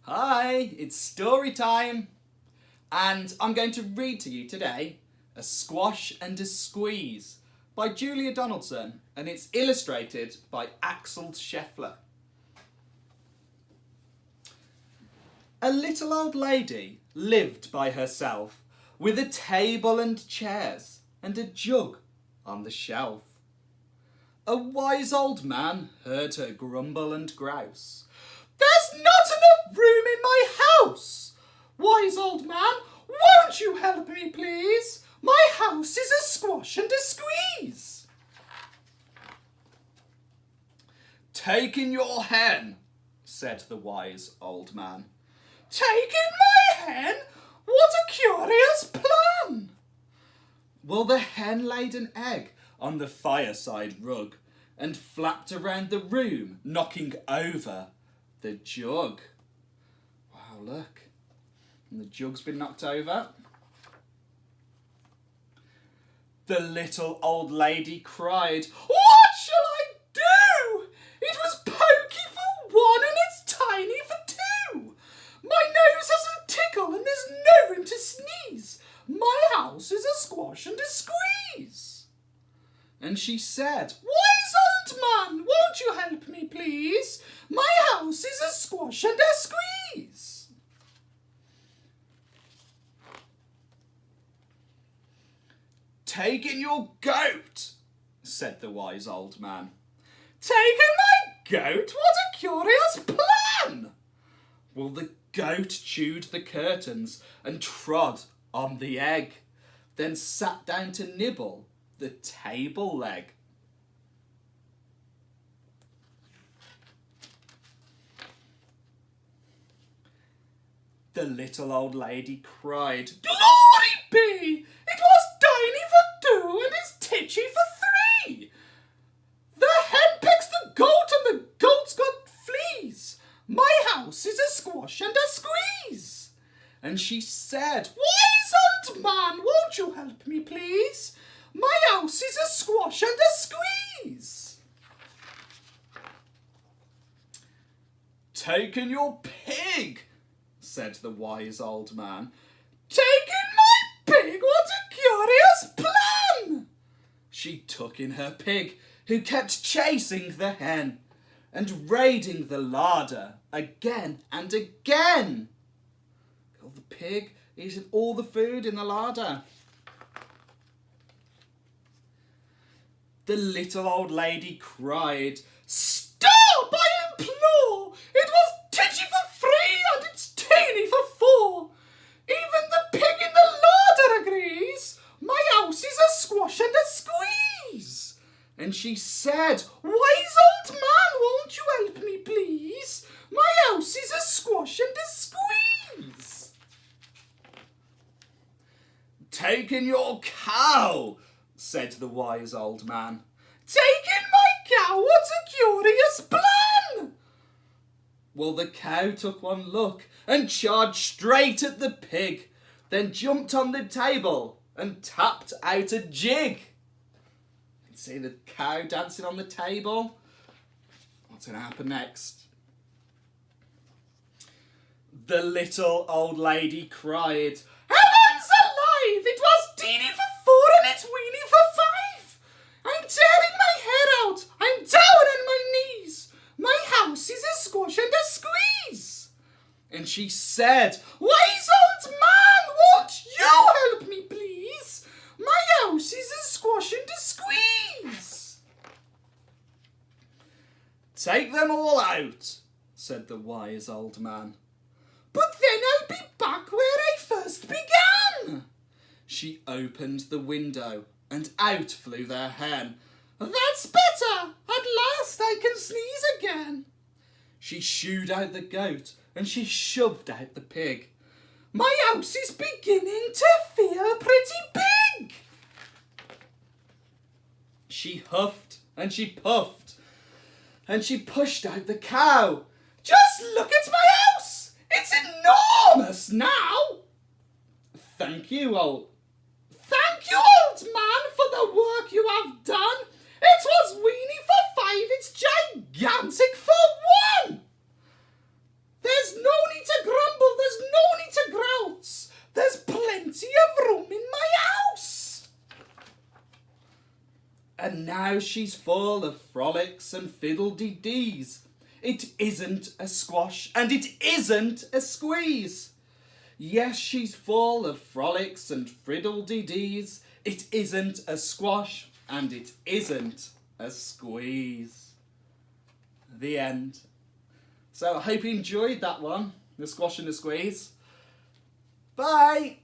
Hi, it's story time, and I'm going to read to you today A Squash and a Squeeze by Julia Donaldson, and it's illustrated by Axel Scheffler. A little old lady lived by herself with a table and chairs and a jug on the shelf. A wise old man heard her grumble and grouse. "There's not enough room in my house. Wise old man, won't you help me, please? My house is a squash and a squeeze." "Take in your hen," said the wise old man. "Take in my hen? What a curious plan!" Well, the hen laid an egg on the fireside rug and flapped around the room, knocking over the jug. Wow, look. And the jug's been knocked over. The little old lady cried, "What shall I do? It was pokey for one and it's tiny for two. My nose has a tickle and there's no room to sneeze. My house is a squash and a squeeze." And she said, "Wise old man, won't you help me, please? My house is a squash and a squeeze." "Take in your goat," said the wise old man. "Take in my goat? What a curious plan!" Well, the goat chewed the curtains and trod on the egg, then sat down to nibble the table leg. The little old lady cried, "Glory be! It was tiny for two and it's titchy for three. The hen pecks the goat and the goat's got fleas. My house is a squash and a squeeze." And she said, "Wise old man, won't you help me, please? My house is a squash and a squeeze." "Take in your pig," said the wise old man. "Take in my pig? What a curious plan!" She took in her pig, who kept chasing the hen and raiding the larder again and again. Oh, the pig eating all the food in the larder. The little old lady cried, "Stop, I implore! It was titchy for three and it's teeny for four. Even the pig in the larder agrees. My house is a squash and a squeeze." And she said, "Wise old man, won't you help me, please? My house is a squash and a squeeze." "Take in your cow," said the wise old man. "Take in my cow? What a curious plan!" Well, the cow took one look and charged straight at the pig, then jumped on the table and tapped out a jig. You can see the cow dancing on the table. What's going to happen next? The little old lady cried, "Heavens alive! It was teeny for four and it's weeny for five. I'm tearing my hair out. I'm down on my knees. My house is a squash and a squeeze." And she said, "Wise old man, won't you help me, please? My house is a squash and a squeeze." "Take them all out," said the wise old man. "But then I'll be back where I first began." She opened the window and out flew their hen. "That's better. At last I can sneeze again." She shooed out the goat and she shoved out the pig. "My house is beginning to feel pretty big." She huffed and she puffed and she pushed out the cow. "Just look at my house. It's enormous now." Thank you, old man, for the work you have done. It was weeny for five, it's gigantic for one. There's no need to And now she's full of frolics and fiddle-dee-dees. It isn't a squash and it isn't a squeeze. Yes, she's full of frolics and fiddle-dee-dees. It isn't a squash and it isn't a squeeze. The end. So I hope you enjoyed that one, the squash and the squeeze. Bye!